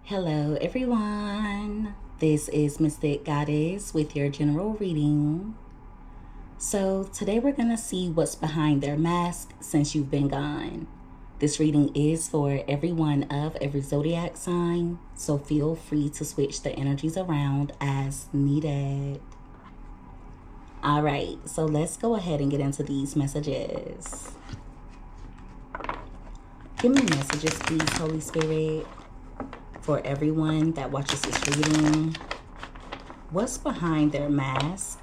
Hello everyone, this is Mystic Goddess with your general reading. So today we're going to see what's behind their mask since you've been gone. This reading is for everyone of every zodiac sign, so feel free to switch the energies around as needed. Alright, so let's go ahead and get into these messages. Give me messages please, Holy Spirit. For everyone that watches this reading, what's behind their mask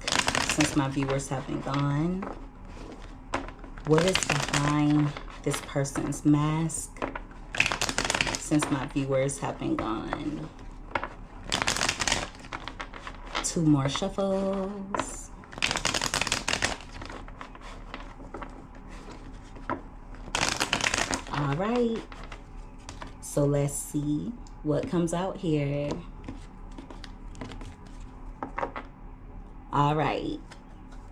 since my viewers have been gone? What is behind this person's mask since my viewers have been gone? 2 more shuffles. All right, so let's see what comes out here. All right,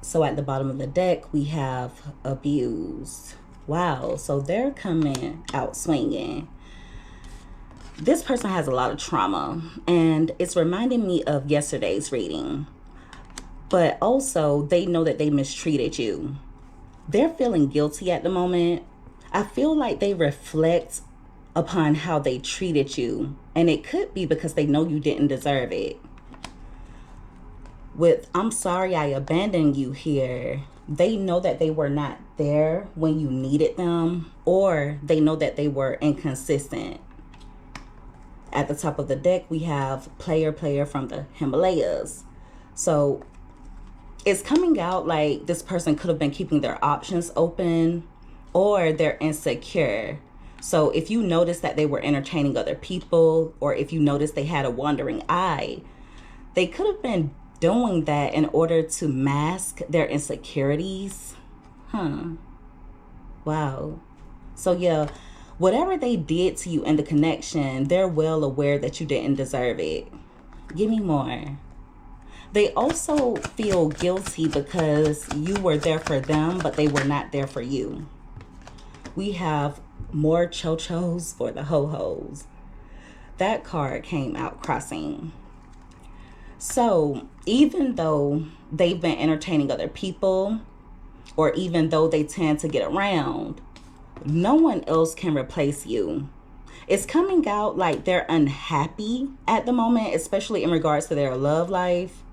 so at the bottom of the deck we have abused. Wow, so they're coming out swinging. This person has a lot of trauma, and it's reminding me of yesterday's reading, but also they know that they mistreated you. They're feeling guilty at the moment. I feel like they reflect upon how they treated you, and it could be because they know you didn't deserve it. With "I'm sorry I abandoned you" here, they know that they were not there when you needed them, or they know that they were inconsistent. At the top of the deck we have player from the Himalayas. So it's coming out like this person could have been keeping their options open, or they're insecure. So if you notice that they were entertaining other people, or if you notice they had a wandering eye, they could have been doing that in order to mask their insecurities. Wow. So yeah, whatever they did to you in the connection, they're well aware that you didn't deserve it. Give me more. They also feel guilty because you were there for them, but they were not there for you. We have more chochos for the ho-hos. That card came out crossing. So even though they've been entertaining other people, or even though they tend to get around, no one else can replace you. It's coming out like they're unhappy at the moment, especially in regards to their love life.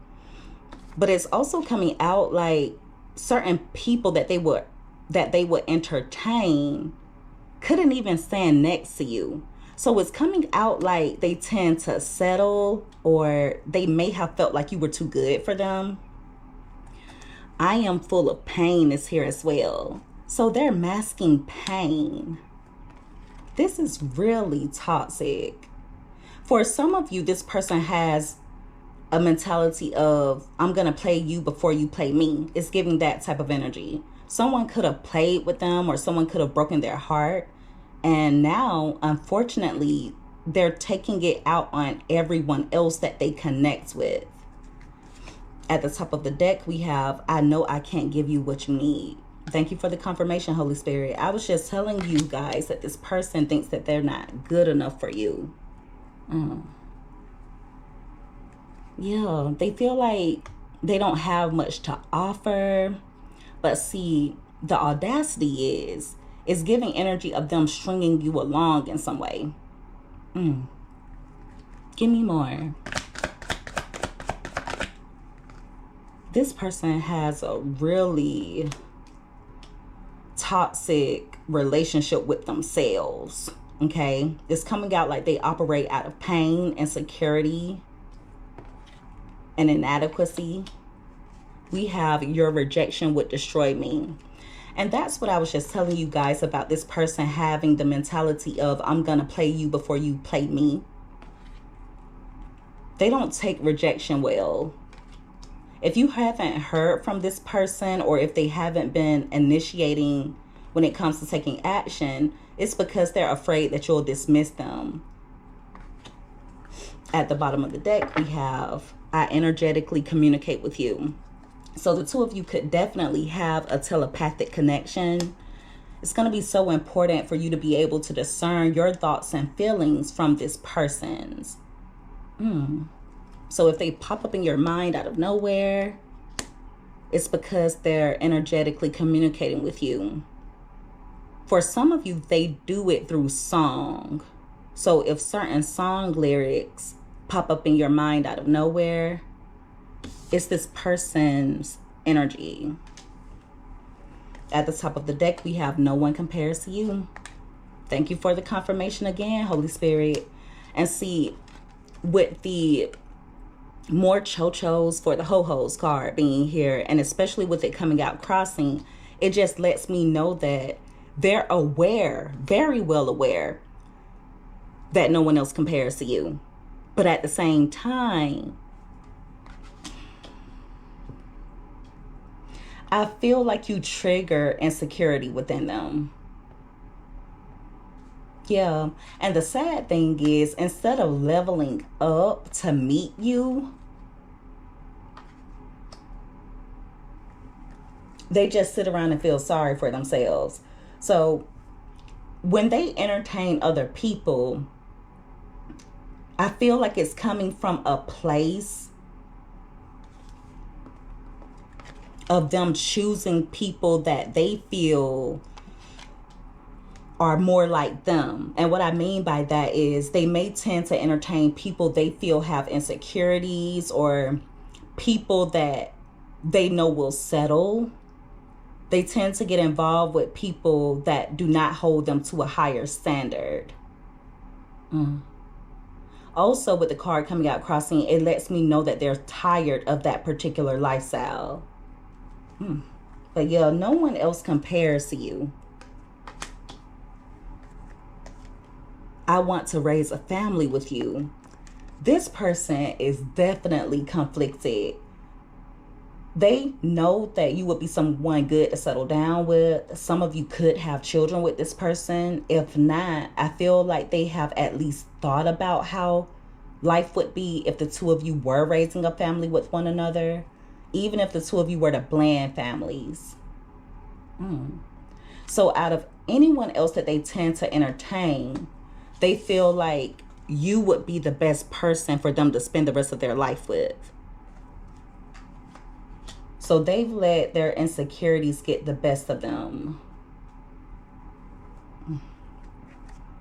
But it's also coming out like certain people that they would entertain couldn't even stand next to you. So it's coming out like they tend to settle, or they may have felt like you were too good for them. "I am full of pain" is here as well. So they're masking pain. This is really toxic. For some of you, this person has a mentality of "I'm gonna play you before you play me." It's giving that type of energy. Someone could have played with them, or someone could have broken their heart, and now unfortunately they're taking it out on everyone else that they connect with. At the top of the deck we have "I know I can't give you what you need." Thank you for the confirmation, Holy Spirit. I was just telling you guys that this person thinks that they're not good enough for you. Yeah, they feel like they don't have much to offer. But see, the audacity is giving energy of them stringing you along in some way. Give me more. This person has a really toxic relationship with themselves. Okay, it's coming out like they operate out of pain, insecurity, and inadequacy. We have "your rejection would destroy me." And that's what I was just telling you guys about this person having the mentality of "I'm gonna play you before you play me." They don't take rejection well. If you haven't heard from this person, or if they haven't been initiating when it comes to taking action, it's because they're afraid that you'll dismiss them. At the bottom of the deck we have "I energetically communicate with you." So the two of you could definitely have a telepathic connection. It's going to be so important for you to be able to discern your thoughts and feelings from this person's. So if they pop up in your mind out of nowhere, it's because they're energetically communicating with you. For some of you, they do it through song. So if certain song lyrics pop up in your mind out of nowhere, it's this person's energy. At the top of the deck, we have no one compares to you. Thank you for the confirmation again, Holy Spirit. And see, with the more chochos for the ho-hos card being here, and especially with it coming out crossing, it just lets me know that they're aware, very well aware, that no one else compares to you. But at the same time, I feel like you trigger insecurity within them. Yeah. And the sad thing is, instead of leveling up to meet you, they just sit around and feel sorry for themselves. So when they entertain other people, I feel like it's coming from a place of them choosing people that they feel are more like them. And what I mean by that is they may tend to entertain people they feel have insecurities, or people that they know will settle. They tend to get involved with people that do not hold them to a higher standard. Also, with the card coming out crossing, it lets me know that they're tired of that particular lifestyle. But yeah, no one else compares to you. I want to raise a family with you. This person is definitely conflicted. They know that you would be someone good to settle down with. Some of you could have children with this person. If not, I feel like they have at least thought about how life would be if the two of you were raising a family with one another. Even if the two of you were to blend families. So out of anyone else that they tend to entertain, they feel like you would be the best person for them to spend the rest of their life with. So they've let their insecurities get the best of them.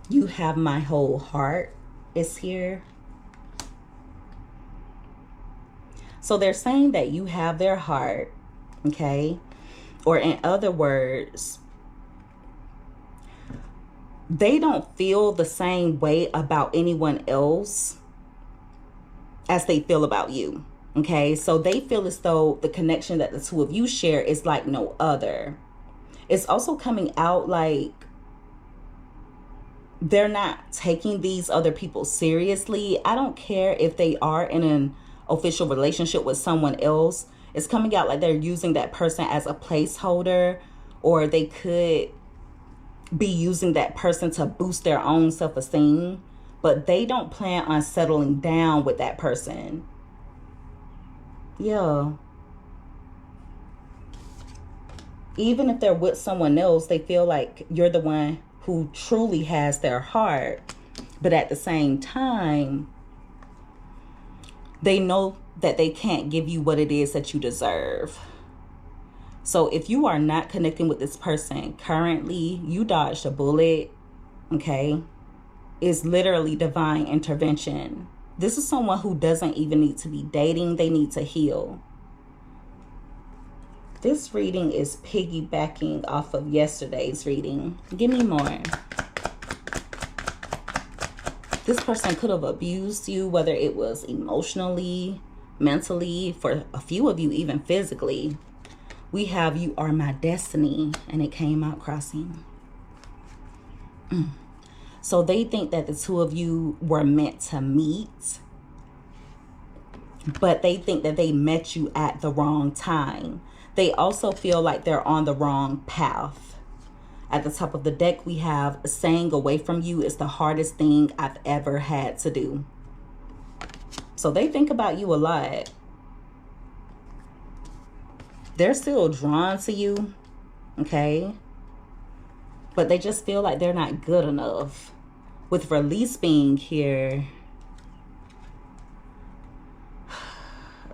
You have my whole heart is here. So they're saying that you have their heart, okay? Or in other words, they don't feel the same way about anyone else as they feel about you, okay? So they feel as though the connection that the two of you share is like no other. It's also coming out like they're not taking these other people seriously. I don't care if they are in an official relationship with someone else. It's coming out like they're using that person as a placeholder, or they could be using that person to boost their own self-esteem, but they don't plan on settling down with that person. Yeah. Even if they're with someone else, they feel like you're the one who truly has their heart. But at the same time, they know that they can't give you what it is that you deserve. So if you are not connecting with this person currently, you dodged a bullet, okay? It's literally divine intervention. This is someone who doesn't even need to be dating. They need to heal. This reading is piggybacking off of yesterday's reading. Give me more. This person could have abused you, whether it was emotionally, mentally, for a few of you, even physically. We have you are my destiny, and it came out crossing. So they think that the two of you were meant to meet, but they think that they met you at the wrong time. They also feel like they're on the wrong path. At the top of the deck, we have staying away from you is the hardest thing I've ever had to do. So they think about you a lot. They're still drawn to you, okay? but they just feel like they're not good enough. With release being here,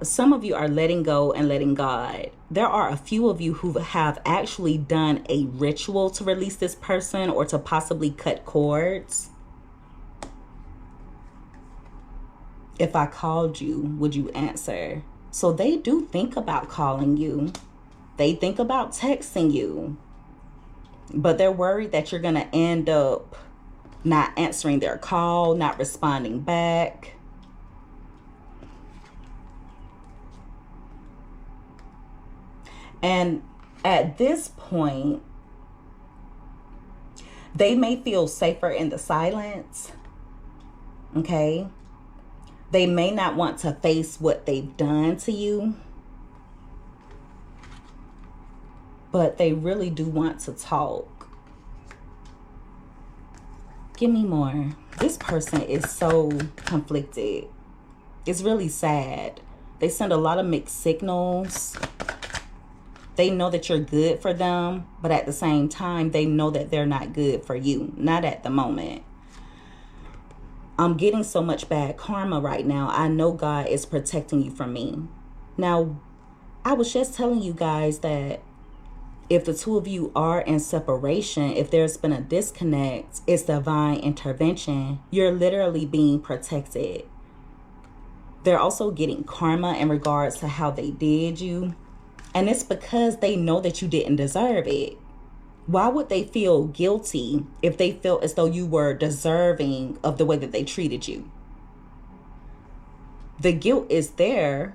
some of you are letting go and letting God. There are a few of you who have actually done a ritual to release this person or to possibly cut cords. If I called you, would you answer? So they do think about calling you. They think about texting you. But they're worried that you're going to end up not answering their call, not responding back. And at this point, they may feel safer in the silence. Okay? They may not want to face what they've done to you. But they really do want to talk. Give me more. This person is so conflicted. It's really sad. They send a lot of mixed signals. They know that you're good for them, but at the same time, they know that they're not good for you. Not at the moment. I'm getting so much bad karma right now. I know God is protecting you from me. Now, I was just telling you guys that if the two of you are in separation, if there's been a disconnect, it's divine intervention. You're literally being protected. They're also getting karma in regards to how they did you. And it's because they know that you didn't deserve it. Why would they feel guilty if they felt as though you were deserving of the way that they treated you? The guilt is there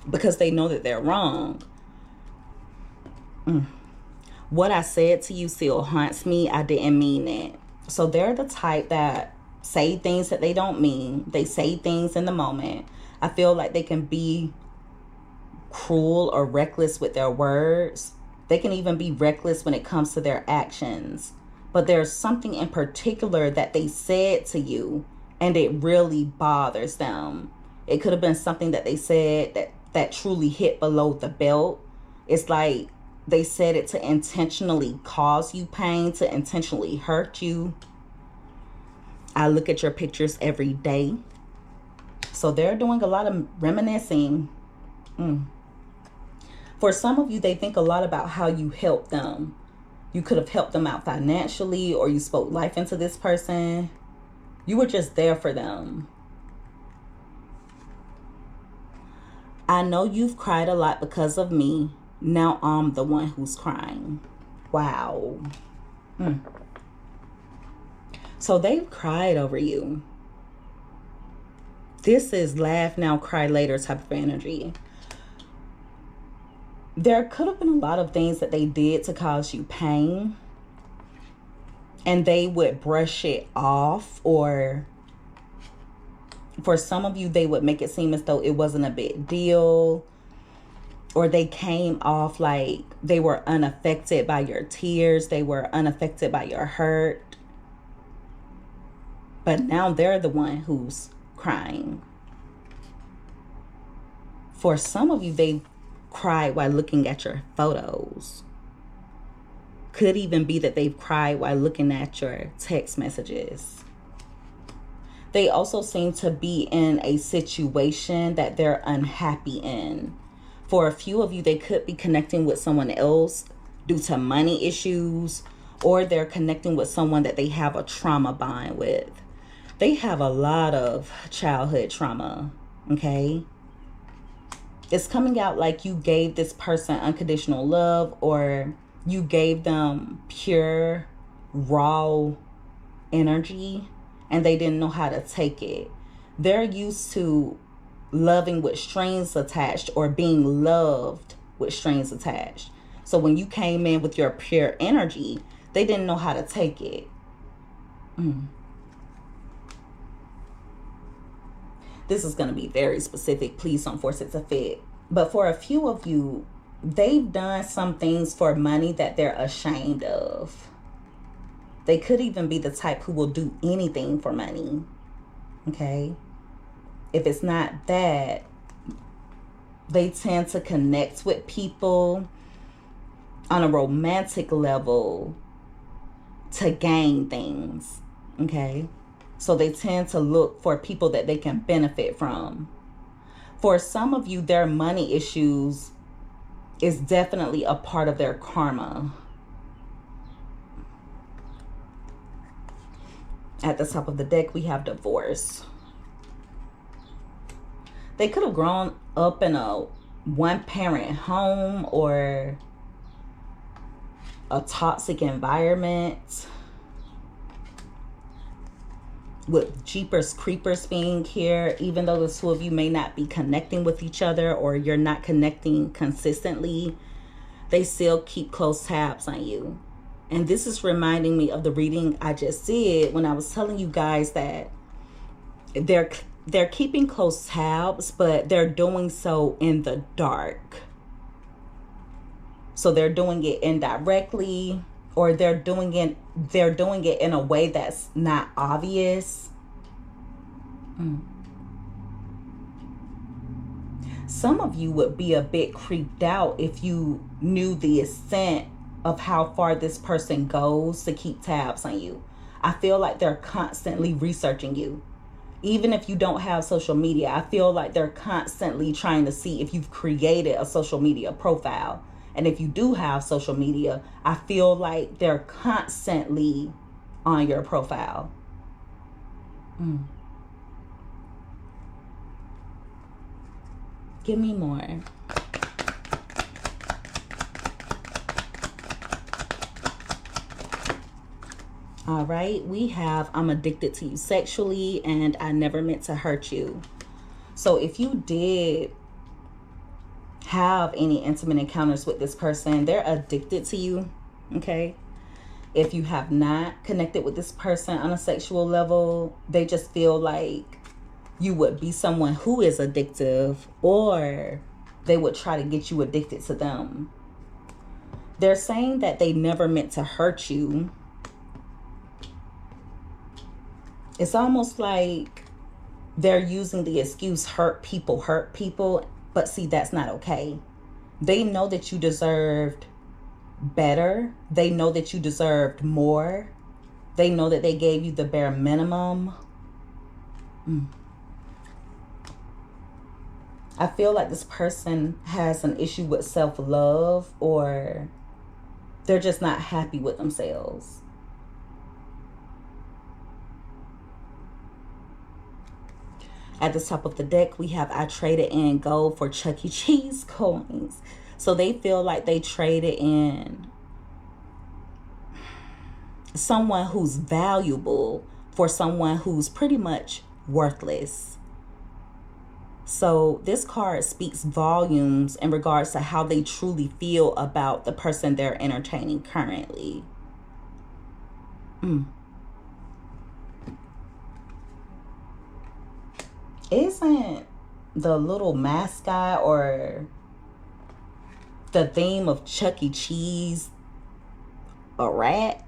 because they know that they're wrong. What I said to you still haunts me. I didn't mean it. So they're the type that say things that they don't mean. They say things in the moment. I feel like they can be cruel or reckless with their words. They can even be reckless when it comes to their actions. But there's something in particular that they said to you and it really bothers them. It could have been something that they said that truly hit below the belt. It's like they said it to intentionally cause you pain, to intentionally hurt you. I look at your pictures every day. So they're doing a lot of reminiscing. For some of you, they think a lot about how you helped them. You could have helped them out financially, or you spoke life into this person. You were just there for them. I know you've cried a lot because of me. Now I'm the one who's crying. Wow. So they've cried over you. This is laugh now, cry later type of energy. There could have been a lot of things that they did to cause you pain. And they would brush it off, or for some of you, they would make it seem as though it wasn't a big deal. Or they came off like they were unaffected by your tears. They were unaffected by your hurt. But now they're the one who's crying. For some of you, they cried while looking at your photos. Could even be that they've cried while looking at your text messages. They also seem to be in a situation that they're unhappy in. For a few of you, they could be connecting with someone else due to money issues, or they're connecting with someone that they have a trauma bond with. They have a lot of childhood trauma, okay? It's coming out like you gave this person unconditional love, or you gave them pure, raw energy, and they didn't know how to take it. They're used to loving with strings attached, or being loved with strings attached. So when you came in with your pure energy, they didn't know how to take it. This is going to be very specific. Please don't force it to fit. But for a few of you, they've done some things for money that they're ashamed of. They could even be the type who will do anything for money. Okay? If it's not that, they tend to connect with people on a romantic level to gain things, okay? So they tend to look for people that they can benefit from. For some of you, their money issues is definitely a part of their karma. At the top of the deck, we have divorce. They could have grown up in a one-parent home or a toxic environment with Jeepers Creepers being here. Even though the two of you may not be connecting with each other or you're not connecting consistently, they still keep close tabs on you. And this is reminding me of the reading I just did when I was telling you guys that they're keeping close tabs, but they're doing so in the dark. So they're doing it indirectly, or they're doing it in a way that's not obvious. Some of you would be a bit creeped out if you knew the extent of how far this person goes to keep tabs on you. I feel like they're constantly researching you. Even if you don't have social media, I feel like they're constantly trying to see if you've created a social media profile. And if you do have social media, I feel like they're constantly on your profile. Give me more. All right, we have I'm addicted to you sexually and I never meant to hurt you. So if you did have any intimate encounters with this person, they're addicted to you, okay? If you have not connected with this person on a sexual level, they just feel like you would be someone who is addictive, or they would try to get you addicted to them. They're saying that they never meant to hurt you. It's almost like they're using the excuse hurt people. But see, that's not okay. They know that you deserved better. They know that you deserved more. They know that they gave you the bare minimum. I feel like this person has an issue with self-love, or they're just not happy with themselves. At the top of the deck, we have I traded in gold for Chuck E. Cheese coins. So they feel like they traded in someone who's valuable for someone who's pretty much worthless. So this card speaks volumes in regards to how they truly feel about the person they're entertaining currently. Isn't the little mascot or the theme of Chuck E. Cheese a rat?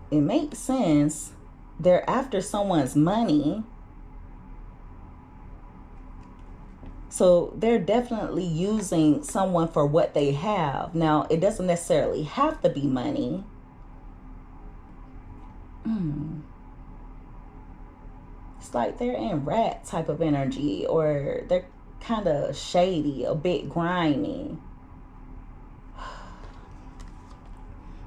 It makes sense. They're after someone's money. So they're definitely using someone for what they have. Now, it doesn't necessarily have to be money. It's like they're in rat type of energy, or they're kind of shady, a bit grimy.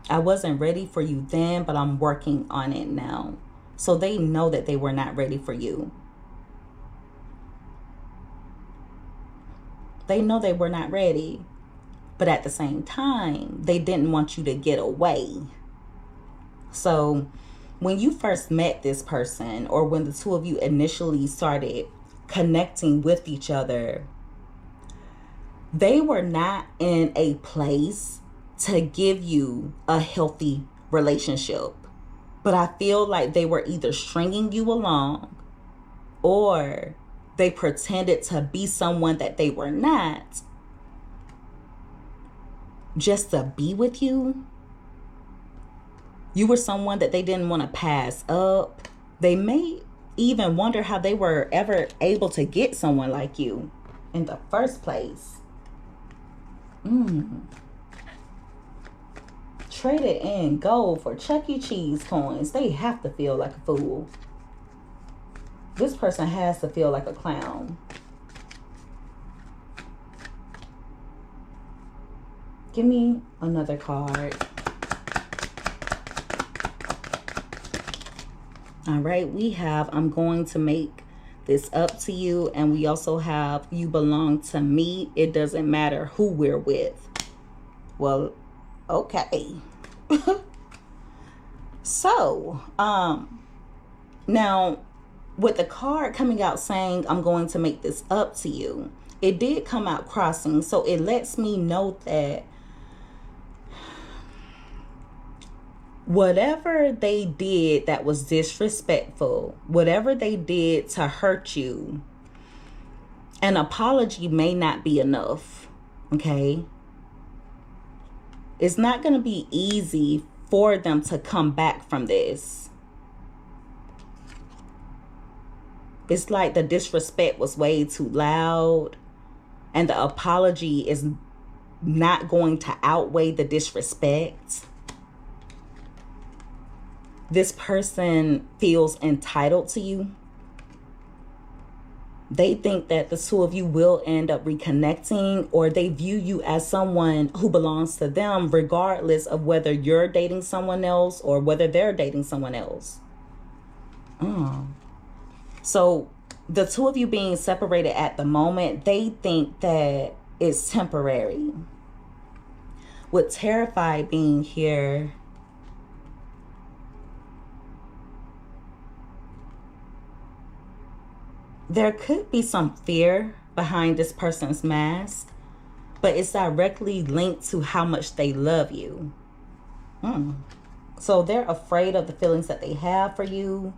I wasn't ready for you then, but I'm working on it now. So they know that they were not ready for you. They know they were not ready, but at the same time, they didn't want you to get away. So when you first met this person, or when the two of you initially started connecting with each other, they were not in a place to give you a healthy relationship. But I feel like they were either stringing you along, or they pretended to be someone that they were not, just to be with you. You were someone that they didn't want to pass up. They may even wonder how they were ever able to get someone like you in the first place. traded in gold for Chuck E. Cheese coins. They have to feel like a fool. This person has to feel like a clown. Give me another card. All right, we have I'm going to make this up to you. And we also have you belong to me. It doesn't matter who we're with. Well, okay. So, now with the card coming out saying I'm going to make this up to you, it did come out crossing. So it lets me know that whatever they did that was disrespectful, whatever they did to hurt you, an apology may not be enough, okay? It's not going to be easy for them to come back from this. It's like the disrespect was way too loud, and the apology is not going to outweigh the disrespect. This person feels entitled to you. They think that the two of you will end up reconnecting, or they view you as someone who belongs to them, regardless of whether you're dating someone else or whether they're dating someone else. So the two of you being separated at the moment, they think that it's temporary. With terrified being here, there could be some fear behind this person's mask, but it's directly linked to how much they love you. So they're afraid of the feelings that they have for you.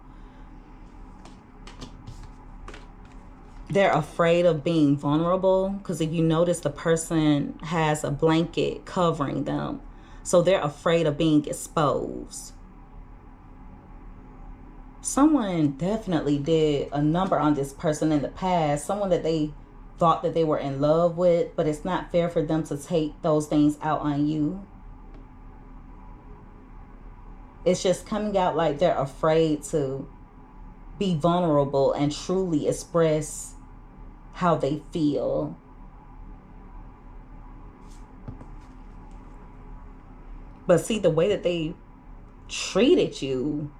They're afraid of being vulnerable, because if you notice, the person has a blanket covering them. So they're afraid of being exposed. Someone definitely did a number on this person in the past. Someone that they thought that they were in love with, but it's not fair for them to take those things out on you. It's just coming out like they're afraid to be vulnerable and truly express how they feel. But see, the way that they treated you,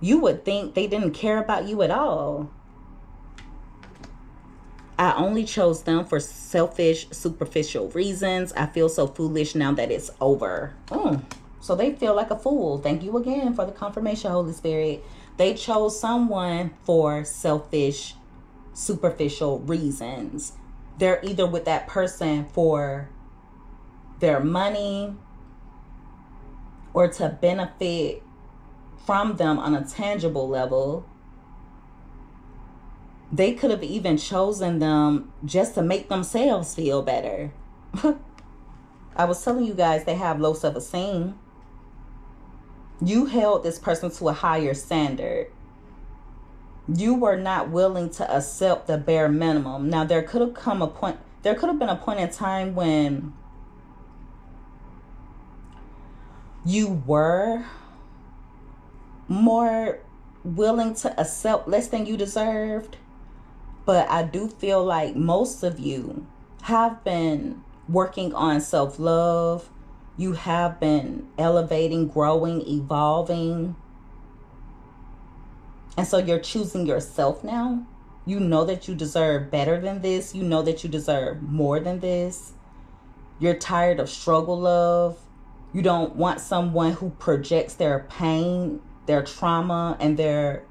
you would think they didn't care about you at all. I only chose them for selfish, superficial reasons. I feel so foolish now that it's over. So they feel like a fool. Thank you again for the confirmation, Holy Spirit. They chose someone for selfish, superficial reasons. They're either with that person for their money or to benefit from them on a tangible level. They could have even chosen them just to make themselves feel better. I was telling you guys, they have low self-esteem. You held this person to a higher standard. You were not willing to accept the bare minimum. Now, there could have been a point in time when you were more willing to accept less than you deserved. But I do feel like most of you have been working on self-love. You have been elevating, growing, evolving. And so you're choosing yourself now. You know that you deserve better than this. You know that you deserve more than this. You're tired of struggle love. You don't want someone who projects their pain, their trauma, and their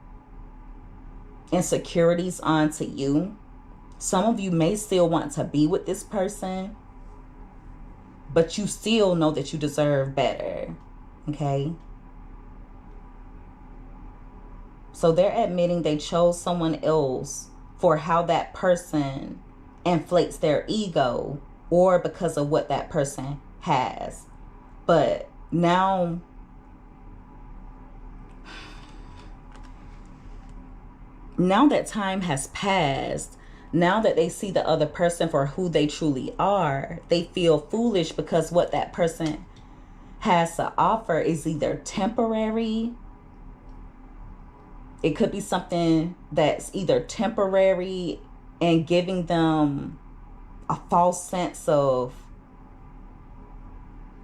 insecurities onto you. Some of you may still want to be with this person, but you still know that you deserve better. Okay? So they're admitting they chose someone else for how that person inflates their ego or because of what that person has. But now that time has passed, now that they see the other person for who they truly are, they feel foolish because what that person has to offer is either temporary. It could be something that's either temporary and giving them a false sense of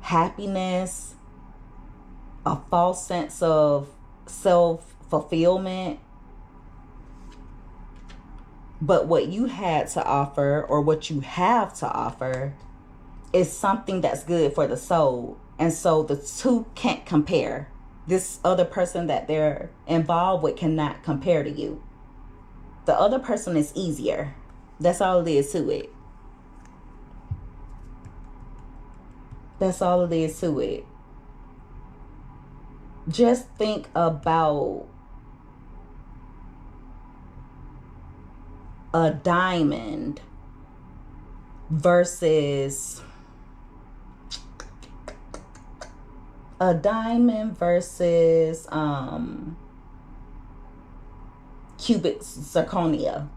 happiness, a false sense of self-fulfillment. But what you had to offer, or what you have to offer, is something that's good for the soul. And so the two can't compare. This other person that they're involved with cannot compare to you. The other person is easier. That's all it is to it. That's all it is to it. Just think about a diamond versus cubic zirconia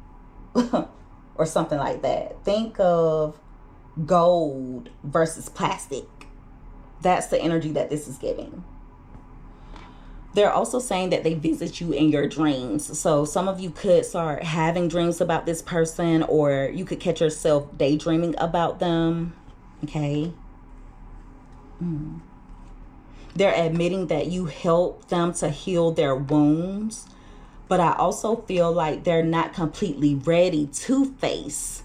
or something like that. Think of gold versus plastic. That's the energy that this is giving. They're also saying that they visit you in your dreams. So some of you could start having dreams about this person, or you could catch yourself daydreaming about them. Okay. They're admitting that you help them to heal their wounds. But I also feel like they're not completely ready to face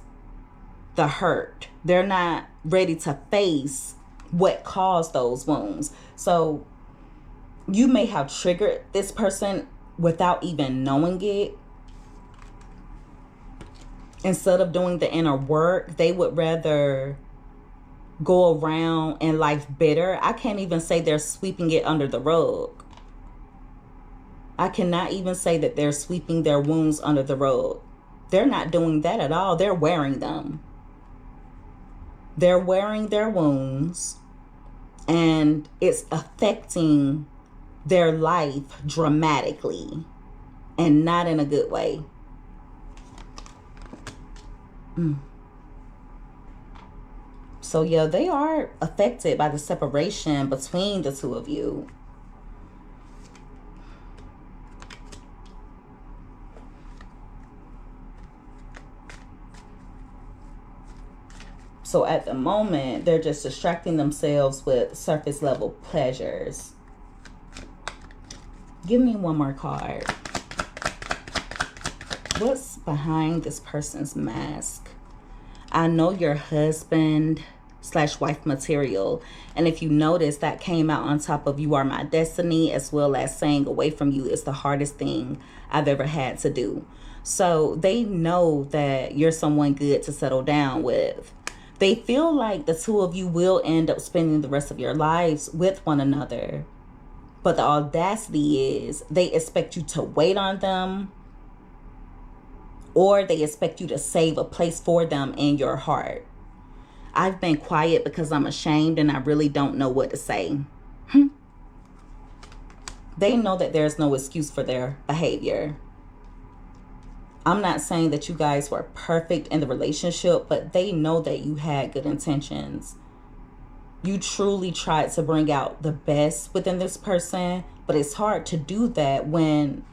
the hurt. They're not ready to face what caused those wounds. So you may have triggered this person without even knowing it. Instead of doing the inner work, they would rather go around in life bitter. I can't even say they're sweeping it under the rug. I cannot even say that they're sweeping their wounds under the rug. They're not doing that at all. They're wearing them. They're wearing their wounds, and it's affecting their life dramatically, and not in a good way. So yeah, they are affected by the separation between the two of you. So at the moment, they're just distracting themselves with surface level pleasures. Give me one more card. What's behind this person's mask? I know your husband/wife material. And if you notice, that came out on top of you are my destiny, as well as saying away from you is the hardest thing I've ever had to do. So they know that you're someone good to settle down with. They feel like the two of you will end up spending the rest of your lives with one another. But the audacity is they expect you to wait on them, or they expect you to save a place for them in your heart. I've been quiet because I'm ashamed and I really don't know what to say. They know that there's no excuse for their behavior. I'm not saying that you guys were perfect in the relationship, but they know that you had good intentions. You truly tried to bring out the best within this person, but it's hard to do that when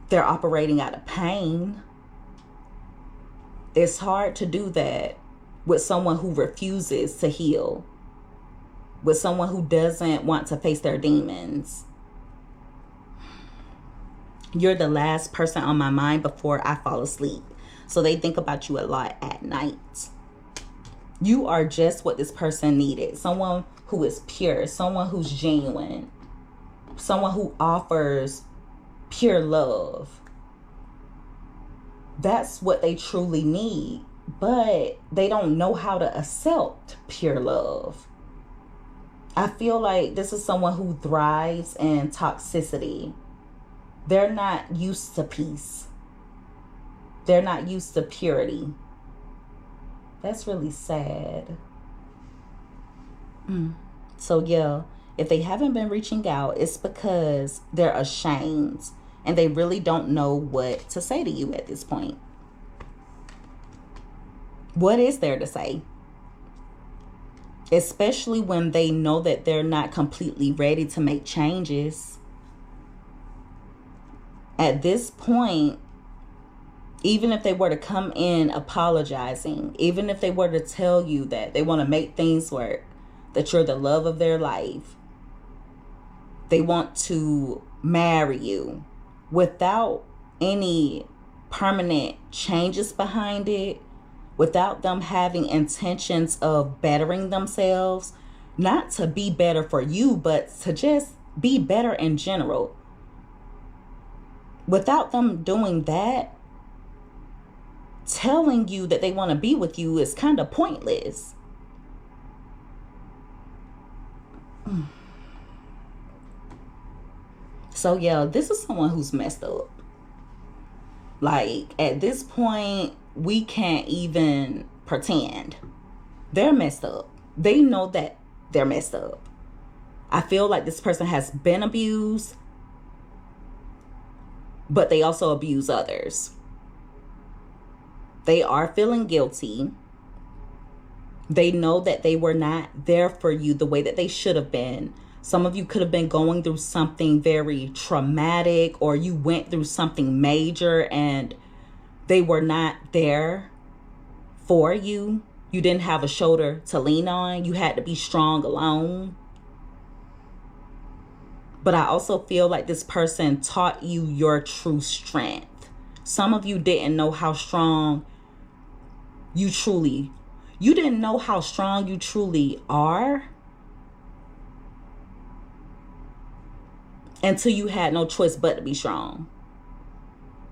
they're operating out of pain. It's hard to do that with someone who refuses to heal, with someone who doesn't want to face their demons. You're the last person on my mind before I fall asleep. So they think about you a lot at night. You are just what this person needed. Someone who is pure, someone who's genuine, someone who offers pure love. That's what they truly need, but they don't know how to accept pure love. I feel like this is someone who thrives in toxicity. They're not used to peace. They're not used to purity. That's really sad. So yeah, if they haven't been reaching out, it's because they're ashamed and they really don't know what to say to you at this point. What is there to say? especially when they know that they're not completely ready to make changes. At this point, even if they were to come in apologizing, even if they were to tell you that they want to make things work, that you're the love of their life, they want to marry you without any permanent changes behind it, without them having intentions of bettering themselves, not to be better for you, but to just be better in general. Without them doing that, telling you that they want to be with you is kind of pointless. So yeah, this is someone who's messed up. Like, at this point, we can't even pretend. They're messed up. They know that they're messed up. I feel like this person has been abused, but they also abuse others. They are feeling guilty. They know that they were not there for you the way that they should have been. Some of you could have been going through something very traumatic, or you went through something major and they were not there for you. You didn't have a shoulder to lean on. You had to be strong alone. But I also feel like this person taught you your true strength. Some of you didn't know how strong you truly are until you had no choice but to be strong.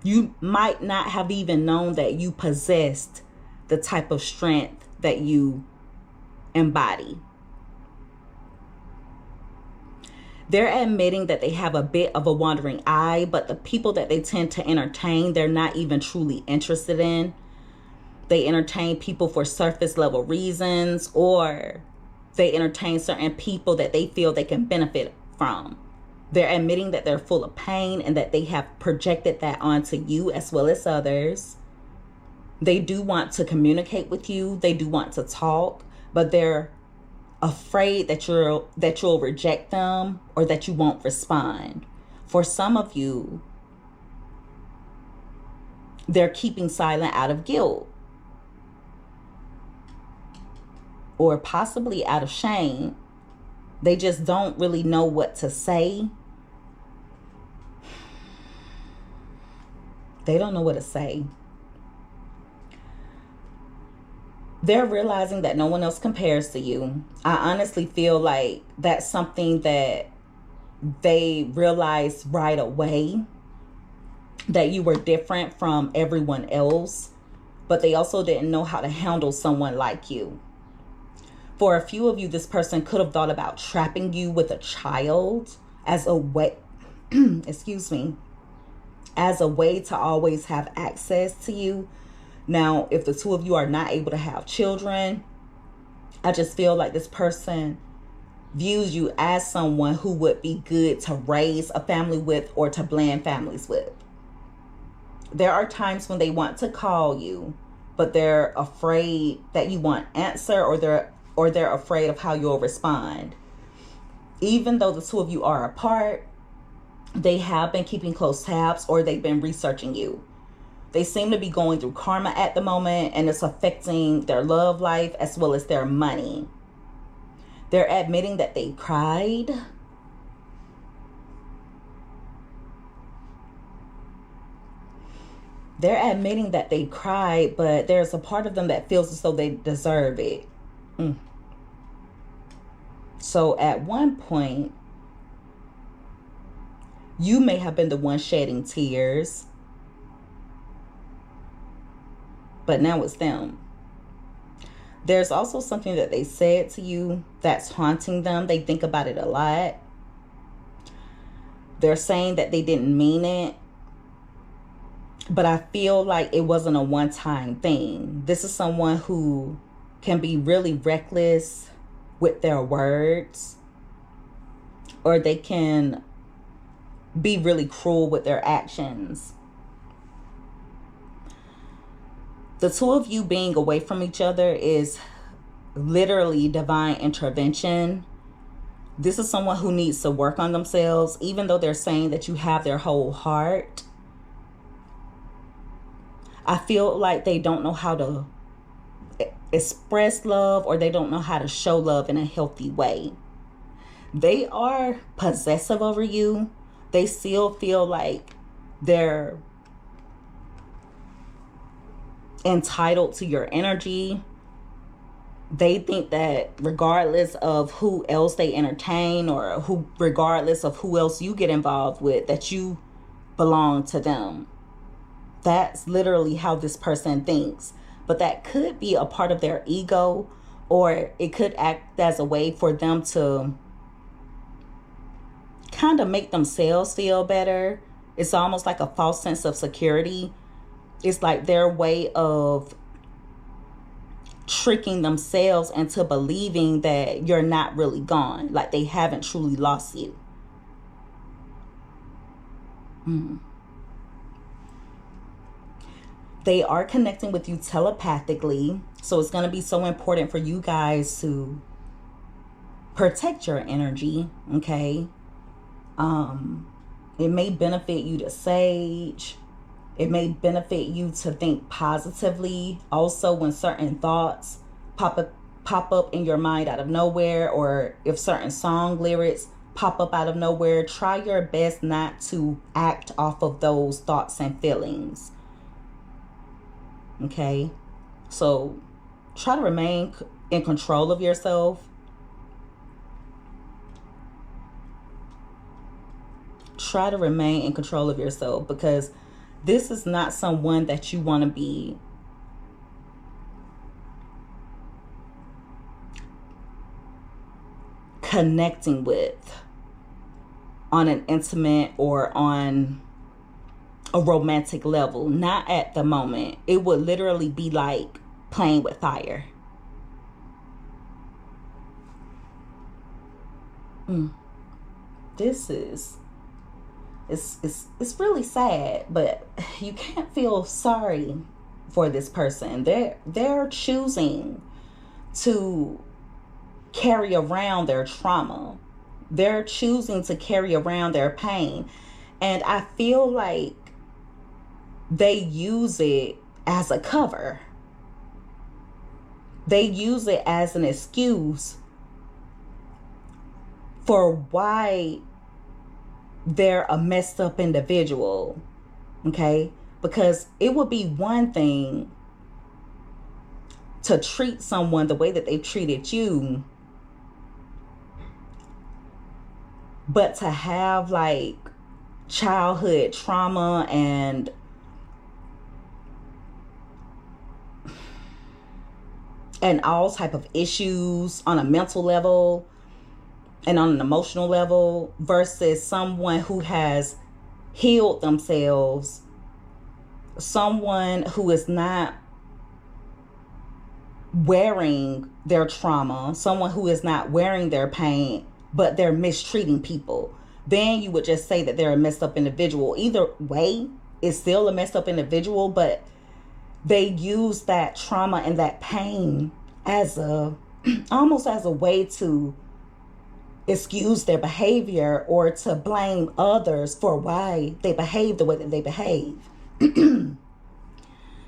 You might not have even known that you possessed the type of strength that you embody. They're admitting that they have a bit of a wandering eye, but the people that they tend to entertain, they're not even truly interested in. They entertain people for surface level reasons, or they entertain certain people that they feel they can benefit from. They're admitting that they're full of pain and that they have projected that onto you as well as others. They do want to communicate with you. They do want to talk, but they're afraid that you'll reject them or that you won't respond. For some of you, they're keeping silent out of guilt, or possibly out of shame. They just don't really know what to say. They don't know what to say. They're realizing that no one else compares to you. I honestly feel like that's something that they realized right away, that you were different from everyone else, but they also didn't know how to handle someone like you. For a few of you, this person could have thought about trapping you with a child as a way, as a way to always have access to you. Now, if the two of you are not able to have children, I just feel like this person views you as someone who would be good to raise a family with or to blend families with. There are times when they want to call you, but they're afraid that you won't answer, or they're afraid of how you'll respond. Even though the two of you are apart, they have been keeping close tabs, or they've been researching you. They seem to be going through karma at the moment, and it's affecting their love life as well as their money. They're admitting that they cried. They're admitting that they cried, but there's a part of them that feels as though they deserve it. So at one point, you may have been the one shedding tears, but now it's them. There's also something that they said to you that's haunting them. They think about it a lot. They're saying that they didn't mean it, but I feel like it wasn't a one-time thing. This is someone who can be really reckless with their words, or they can be really cruel with their actions. The two of you being away from each other is literally divine intervention. This is someone who needs to work on themselves, even though they're saying that you have their whole heart. I feel like they don't know how to express love, or they don't know how to show love in a healthy way. They are possessive over you. They still feel like they're entitled to your energy. They think that regardless of who else they entertain, or regardless of who else you get involved with, that you belong to them. That's literally how this person thinks. But that could be a part of their ego, or it could act as a way for them to kind of make themselves feel better. It's almost like a false sense of security. It's like their way of tricking themselves into believing that you're not really gone, like they haven't truly lost you. They are connecting with you telepathically, so it's going to be so important for you guys to protect your energy, okay? It may benefit you to sage. It may benefit you to think positively. Also, when certain thoughts pop up in your mind out of nowhere, or if certain song lyrics pop up out of nowhere, try your best not to act off of those thoughts and feelings. Okay? So try to remain in control of yourself. Try to remain in control of yourself, because this is not someone that you want to be connecting with on an intimate or on a romantic level. Not at the moment. It would literally be like playing with fire. This is it's really sad, but you can't feel sorry for this person. They're choosing to carry around their trauma. They're choosing to carry around their pain. And I feel like they use it as a cover. They use it as an excuse for why they're a messed up individual. Okay? Because it would be one thing to treat someone the way that they treated you, but to have like childhood trauma and all type of issues on a mental level and on an emotional level, versus someone who has healed themselves, someone who is not wearing their trauma, someone who is not wearing their pain, but they're mistreating people. Then you would just say that they're a messed up individual. Either way, it's still a messed up individual, but they use that trauma and that pain as almost as a way to excuse their behavior, or to blame others for why they behave the way that they behave.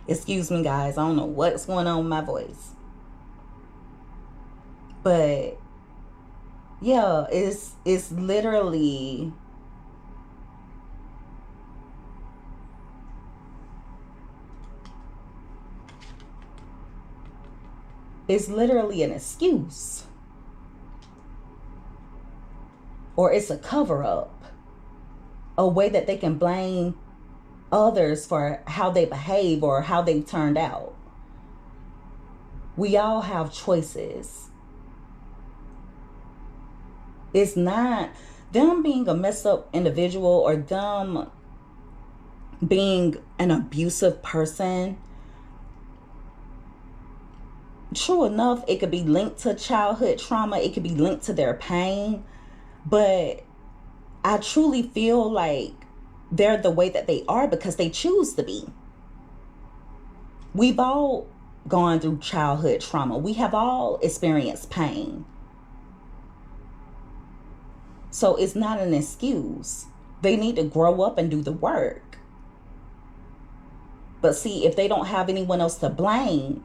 Excuse me, guys. I don't know what's going on with my voice. But yeah, it's literally an excuse. Or it's a cover-up. A way that they can blame others for how they behave or how they turned out. We all have choices. It's not them being a messed up individual or them being an abusive person. True enough, it could be linked to childhood trauma. It could be linked to their pain. But I truly feel like they're the way that they are because they choose to be. We've all gone through childhood trauma. We have all experienced pain. So it's not an excuse. They need to grow up and do the work. But see, if they don't have anyone else to blame,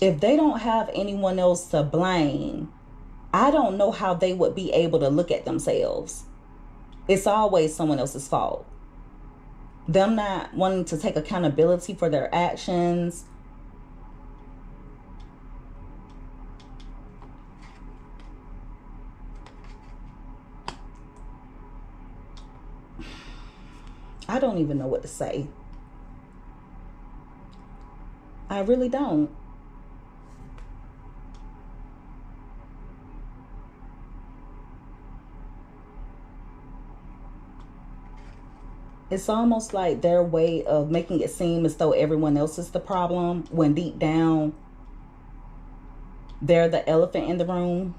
if they don't have anyone else to blame, I don't know how they would be able to look at themselves. It's always someone else's fault. Them not wanting to take accountability for their actions. I don't even know what to say. I really don't. It's almost like their way of making it seem as though everyone else is the problem, when deep down, they're the elephant in the room.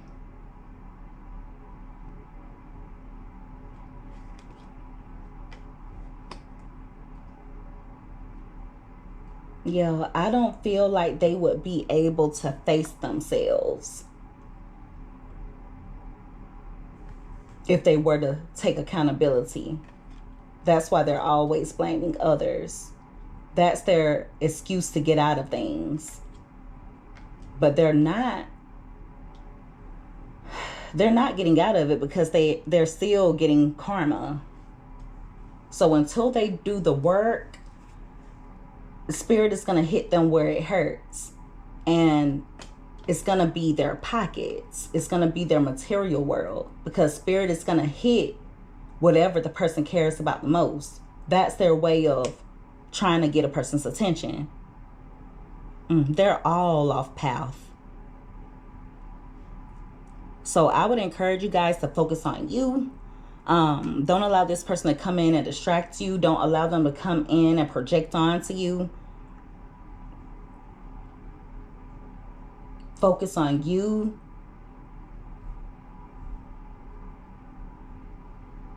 Yeah, I don't feel like they would be able to face themselves if they were to take accountability. That's why they're always blaming others. That's their excuse to get out of things. But they're not getting out of it because they're still getting karma. So until they do the work, the spirit is going to hit them where it hurts. And it's going to be their pockets. It's going to be their material world, because spirit is going to hit whatever the person cares about the most. That's their way of trying to get a person's attention. They're all off path. So I would encourage you guys to focus on you. Don't allow this person to come in and distract you. Don't allow them to come in and project onto you. Focus on you.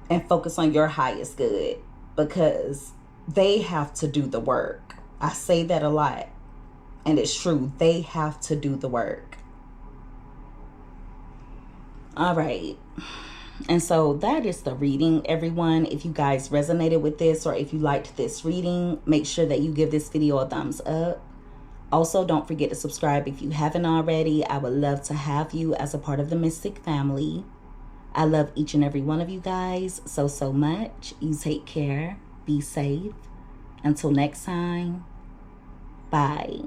And focus on your highest good, because they have to do the work. I say that a lot, and it's true. They have to do the work. All right. And so that is the reading, everyone. If you guys resonated with this, or if you liked this reading, make sure that you give this video a thumbs up. Also, don't forget to subscribe if you haven't already. I would love to have you as a part of the Mystic family. I love each and every one of you guys so much. You take care. Be safe. Until next time. Bye.